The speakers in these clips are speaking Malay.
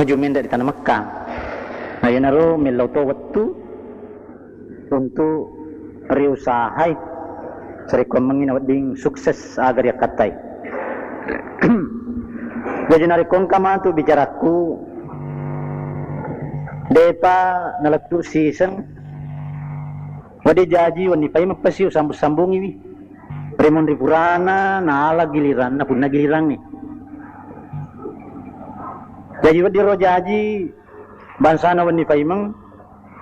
Nujumin dari tanah Mekah. Nah yan aro milaw to waktu untuk riusahai sari ko manginawat ding sukses agar ya katay. Jadi nari kong kama tu bicaraku depa nalagtu season wadi jaji wani pay magpasiw sambung-sambungi wi remon ripurana naala giliran na punna giliran ni. Jadi wadi ro jaji bansana wani pay mang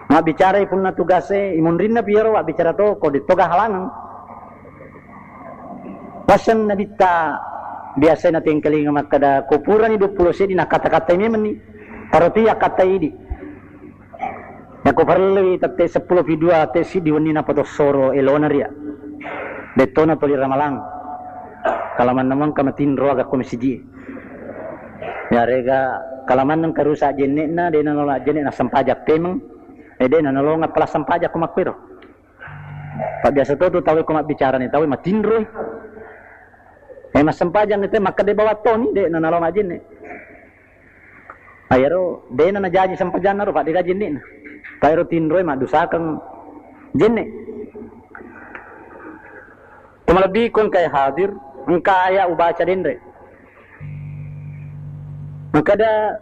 mabicara ipun na tugase imun rin na piyero wa bicara to ko dito gahalangan pasan na dita biasa natin kalinga makada kupuran ni 20 di nakata-kata ini meni paroti ya kata ini ya ko parle tatte 10 video ate si diwani na poto soro elonaria detona toli ramalang kalaman namang kamatinro aga komisiji ya rega kalaman nang karusa jenne na de na nola jenne na sampajak temeng de na nolonga pala sampajak ko makwiro pa biasa to tawi ko mabicara ni tawi matinro mas sampajang itu maka de bawa toni de na nalong ajin ne ayaro de na najaji sampajan na ro pak de gajin ne tayro tinroy madusakang jinne tumalabi kon kay hadir ang kaya ubaca dinre makada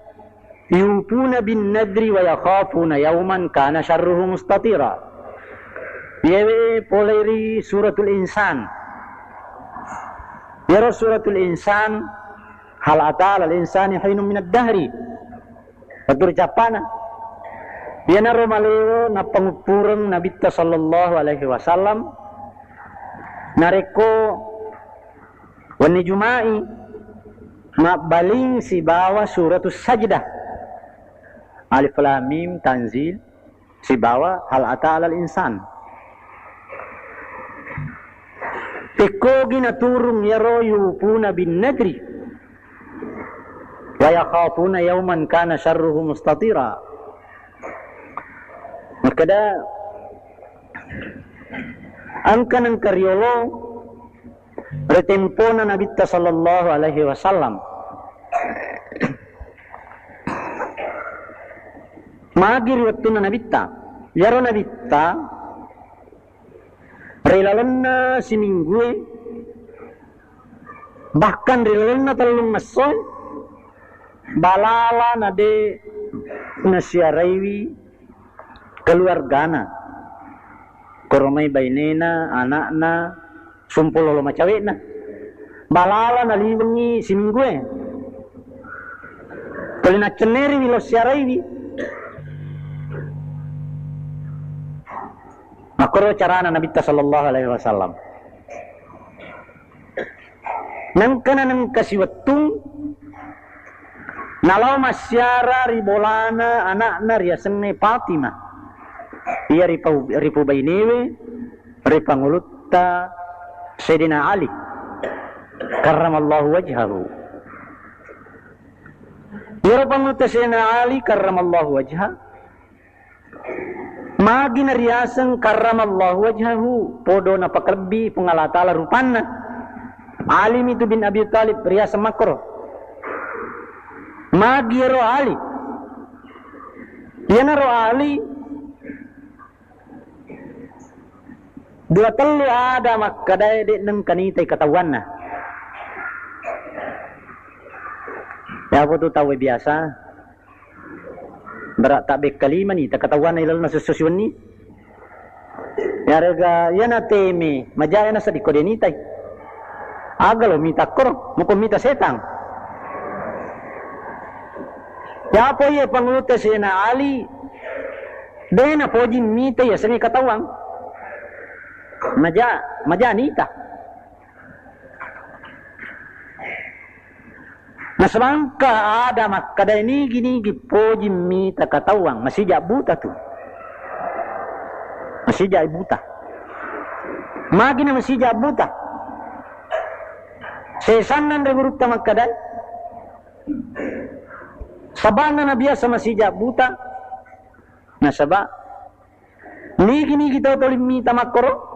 yufuna bin nadri wa yakhafuna yawman kana syarruhu mustatira yewe poleri suratul insan Yara suratul insan hal ata'ala al-insani hinum minad dahri patur capana yana romalewo na pangupurang nabita sallallahu alaihi wasallam nareko wani jumai mabaling si bawa suratul sajdah alif lam mim tanzil si bawa hal ata'ala al-insan Eko ginaturong yaro yupuna bin nadri wa yakhafuna yawman kana syarruhu mustatira. Makada angka ng karyolo retempo na nabita sallallahu alaihi wasallam magiri waktu na nabita yaro nabita relalan na siminggue bahkan relalan na talung masoy balala na de nasyaraywi keluargana koromay baynena anak na sumpulolo macawe na balala na liwangi siminggue kalina ceneri wilo syaraywi makro carana Nabi sallallahu alaihi wasallam nang kana nang kasiwattung nalaw masyara ribolana anakna riasenne Fatimah iya ripu bainewe ripangulutta Sayyidina Ali karramallahu wajhahu iya ripangulutta Sayyidina Ali karramallahu wajhahu magi na riyasang karramallahu wajhahu podo na pakarbi pungalatala rupanna alim itu bin Abi Talib riyasang makro magi ro Ali yana ro Ali dua telu ada makadai de nang kanitay katawan na ya po to tawe biasa berak tak kalima ni tak katawan na ilal na sususyon ni yaraga yana teme majaya na sa di kodenitay agalo mita kor mukumita setang ya po ye panguluta siya na Ali de na pojin mita ya sa ni katawang maja nita nasabangka ada makada ini gini gipoji mita katawang masih jak buta tu masih jak buta magina masih jak buta sesanan regurupta makada sabana na biasa masih jak buta nasaba ni gini kita tolim mita makoro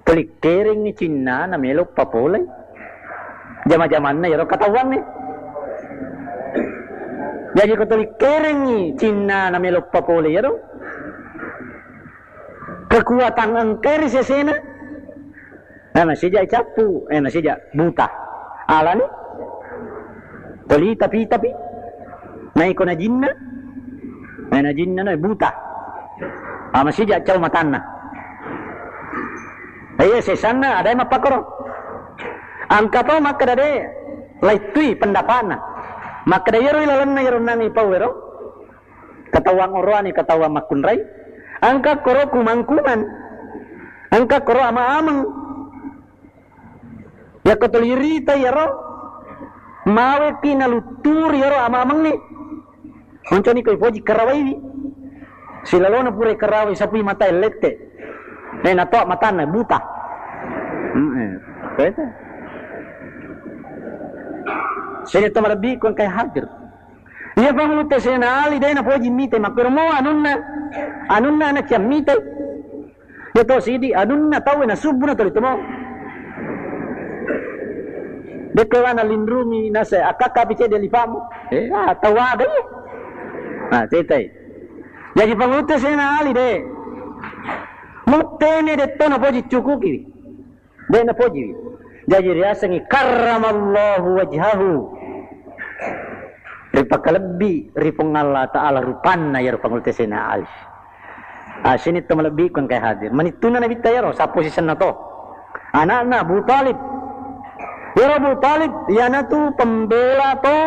klik kering ni Cina na melok papole jama-jaman na yaro katawang ni Jadi ko tuloy kerengi Cina na melok papole yaro. Kekuatan ang keri sesena. Nasija icapu, nasija buta. Ala ni. Toli tapi. Naiko na jinna. Na jinna na buta. Masija caw matanna. Ayo sesana ada yang mapakoro. Angka to makadade laitui pendapana. Makada yero ilalan na yero nani pawero. Katawang orani katawang makunray. Angka koro kumangkuman. Angka koro ama-amang. Ya katulirita yero. Mawe kinalutur yero ama-amang ni. Onco ni koy poji karawai ni. Silalona pure karawai sapi mata elete. Nato matana buta. Kaya Saya itu lebih kon kay hadir. Iya pangulute saya na ali dai na poji mite makero mo anunna na chamite. Ya to sidi anunna tawe na subu na to mo. Dekewana lindrumi na sa akaka bice de lipamu. Tawa dai. Tetai. Jadi pangulute saya na ali dai. Mutene de to na poji cukuki. Dai na poji. Jadi riasangi karramallahu wajhahu. Ripakalebi ripong Allah Ta'ala rupanna ya rupangulti sina alis. Sini to malebi kon kay hadir. Manituna na bitayaro sa posisyon na to. Anak na Abu Talib. Ya Abu Talib, yana tu pembela to.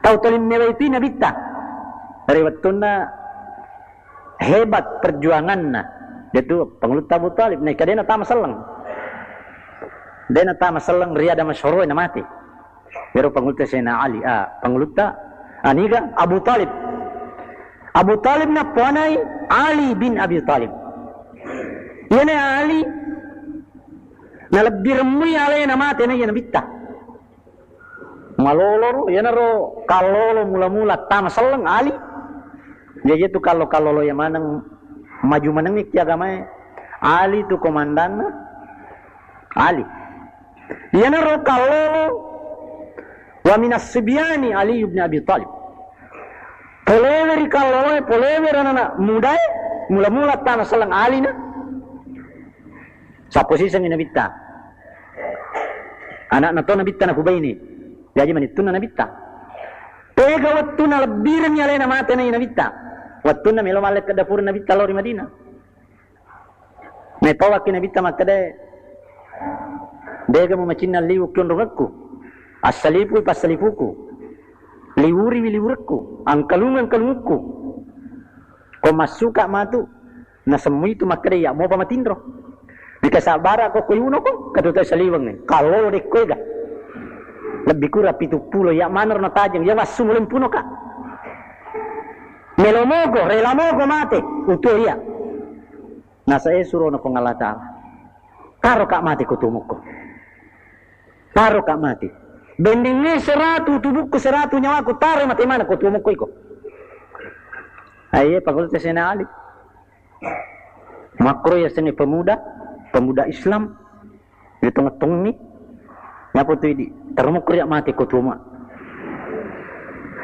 Tau tolim mewaiti na bita. Riwatuna hebat perjuangan na. Itu pangulut Abu Talib. Naik kadena tama selang. Dena tama selang riyada masyhur na mati. Pero pangulta siya na Ali. Pangulta aniga Abu Talib. Abu Talib na panay Ali bin Abi Talib. Yan ay Ali nalabdirmoy alay na mati na yan bitta. Maloloro yan aro kalolo mula-mula tama selang Ali. Jadi itu kalau lo yang manang maju manengik ya gamay. Ali tu komandan Ali. Yan aro kalolo wa minas sibyani Ali ibn Abi Talib. Poleveri kaloloy, polever na muday, mula-mula tanah selang Ali na. Sa posisyon ni nabita. Anak na to nabita na kubay ni. Jadi manito na nabita. Pega wattu na labiran niya na mate na nabita. Wattu na melo malek kada pur nabita lori Madina. May tawak kinabita makade. Dega mo macin na liwuk yon rogakku. Asalipu pasalipuku, liwuri liwurku, angkalungan kalungku. Kau masuka matu, na semui itu makade ya mau pamatindro. Bika sabara ko kuyuno ko, katutoy saliwang ni. Kalau de koega, lebih kurang 70 ya manor na tajang, ya masumulin puno ka. Melomogo, relamogo mate, utuh ya. Nasa esuro na kong Allah Ta'ala. Karo ka mati kutumuk ko. Karo ka mati. Bendingnya 100, tubuhku 100, nyawaku taruh mati mana kau tubuhku iko. Aye, pangulta sina Ali. Makro ya sini pemuda Islam. Di tengah-tengah ni. Nyapu tu ini, termukur ya mati kau tubuh.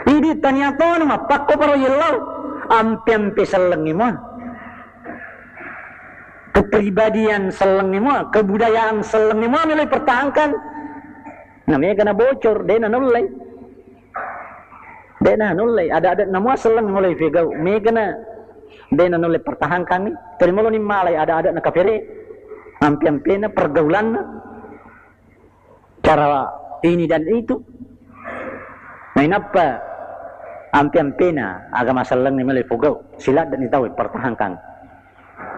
Ini tanya tahu nama pakko paro yelau. Ampe selengi mo. Kepribadian selengi mo, kebudayaan selengi mo mulai pertahankan. Namanya kena bocor, dena nulai. Ada nama selang mulai figau. Me kena dena nulai pertahankan ni. Terima lo ni malai ada nak kafiri. Ampi-ampi na pergaulan na. Cara ini dan itu. Main apa? Ampi-ampi na agama selang ni mulai figau. Silat dan itawi pertahankan.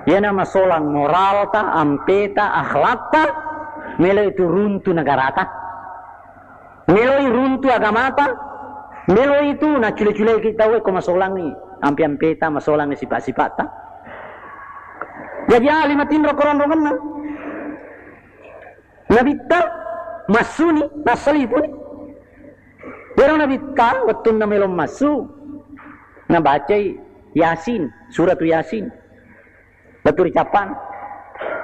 Ia nama solang moral ta, ampe ta, akhlak ta. Melo itu runtuh negara ta. Melo runtuh agama ta. Melo itu na cule-cule kita ko masolang ni. Ampi-ampi ta, masolang ni sifat-sifat ta. Jadi lima tindro koron-koron na. Nabita masuni, nasalipu ni. Pero nabita, waktu na melom masu. Nabaca Yasin, surat Yasin. Betul ucapan.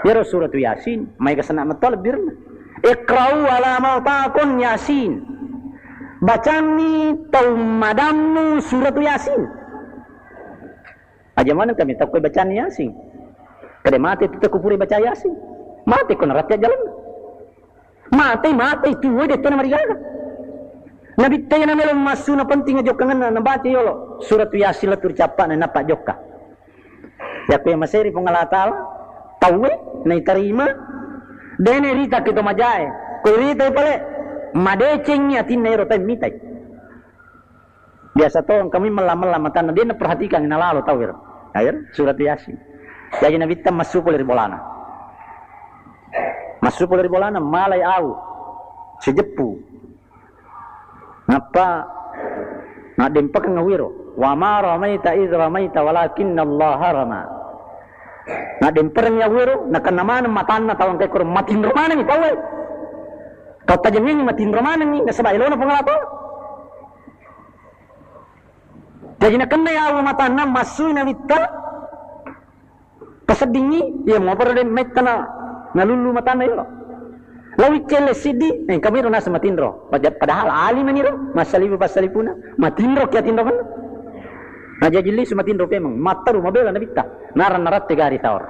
Pero surat Yasin, may kasana matol birna. Iqra'u ala mautakum Yasin. bacani tau madamu surat Yasin. Aja mana kami tak kau bacani Yasin. Kada mati tu kupuri baca Yasin. Mati kau neratnya jalan. Mati tu dia tu nama digaga. Nabi tayo na meron masuna penting nga jokangan na nabati yolo. Surat Yasin la turcapa na napa joka. Ya ko maseri pangalatal tawe na itarima dene rita kito majae. Ko rita pale madeceng ni atin nero tay mitay. Biasa to kami melam-melamatan dia na perhatikan na lalo tawir. Air surat Yasin. Jadi Nabi tam masuk dari bolana. Masuk dari bolana malay au. Sejepu. Napa na dempak ngawiro wa ma ramaita iz ramaita walakinna Allah rama. Na demper ngawiro na kanaman matan na tawang kay kur matin romana ni tawai. Kau tajam ni matin romana ni nasaba ilo na pangalato. Jadi na kanna ya matan na masu na witta pasadingi ya mo pare metana nalulu matan na ilo. Lawi cele sidi, kami rona sama tindro. Padahal alim maniro, masalibu pasalipuna, matindro kya tindro kan? Nah jadi sama tindro memang mataru mabela nabita, naran-narat tegari taur.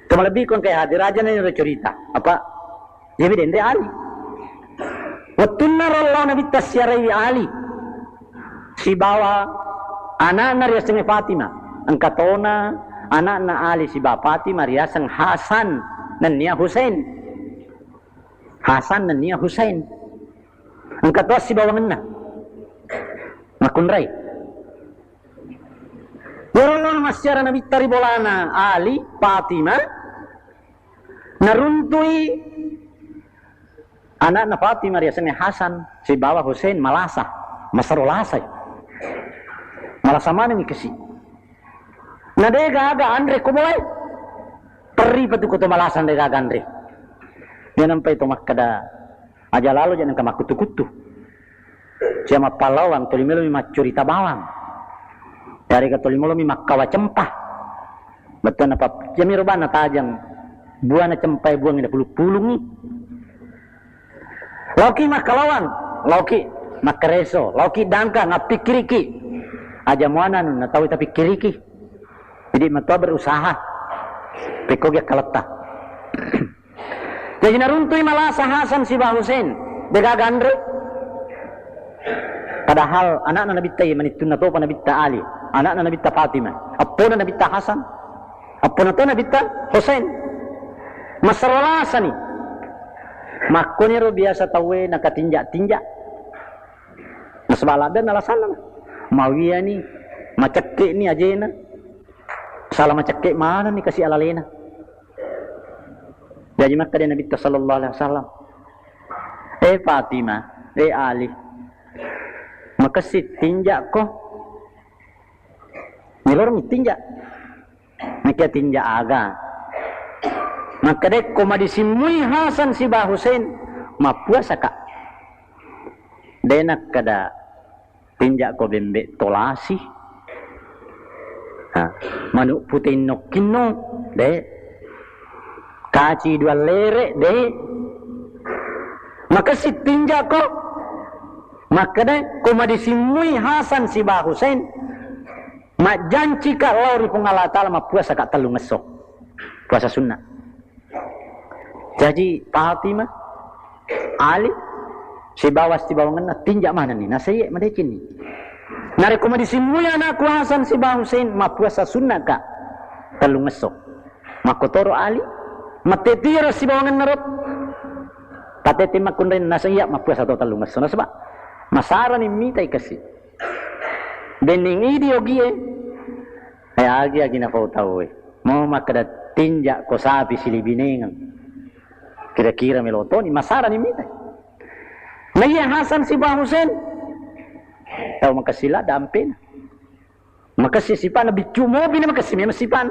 Cuma lebih kon kayak hadir aja nih cerita apa? Jadi dende ali. Watunna rollau nabita siarai ali. Si bawa anak riasang Fatima, angkatona anak na ali si bawa Fatima riasang Hasan. Dan Nia Husain Hasan dan Nia Husain ang katwas si bawangan na makunray Yorong masyara Nabi Taribolana Ali Fatima naruntui anak na Fatima riasanya Hasan si bawa Husain malasa masarolasay malasa mana ni kasi nadega aga Andre kumulay perri patu ko malasan de gagandre yan nampai to makkada aja lalu jangan kama kutu-kutu siapa Palawan tolimelo mi macurita bawang dari ka tolimelo mi makkawa cempah betul apa jami robana tajang buana cempai buang ina pulung ni lauki makkalawan lauki makkareso lauki dangka ngapikiriki aja muana nun tahu tapi kiriki jadi matua berusaha pekog ya kalata. Jadi naruntui malasa Hasan si Bah Husain begagandre. Padahal anak Nabi Tayyib manitun na to pa Nabi Ali, anak Nabi Fatimah, apo na Nabi Hasan, apo na to Nabi Husain. Masaralasa ni. Makoniro biasa tawe nakatinja-tinja. Nasbaladan alasan mawiya ni macakke ni ajena. Salah macakke mana ni kasih alalena. Jadi maka dia Nabi sallallahu alaihi wasallam. Fatimah, Ali. Maka si tinjak ko. Nilor tinjak. Maka tinjak aga. Maka dek ko madisimui Hasan si Bah Husain mapuasa ka. Denak kada tinjak ko bembe tolasi. Manuk putih nokino de kaci dua lere de maka si tinja ko maka de kumadisimui Hasan si Bah Husain mak janji ka lauri pengalatala ma puasa ka telung esok puasa sunnah jadi Fatimah Ali si bawas si bawangan tinja mana ni nasayek madecin ni nari kumadisimui anakku Hasan si Bah Husain ma puasa sunnah ka telung esok makotoro Ali matetira si bawangan narot pateti makunrin nasaya ma puasa to telung esok nasaba masara ni mitay kasi bening idiogie ay agi na tahu mo makada tinja ko sabi silibinengan kira-kira melotoni masara ni mitay naya Hasan si Bah Husain tahu makasila dampin makasisipan na bicu mo bina makasimi masipan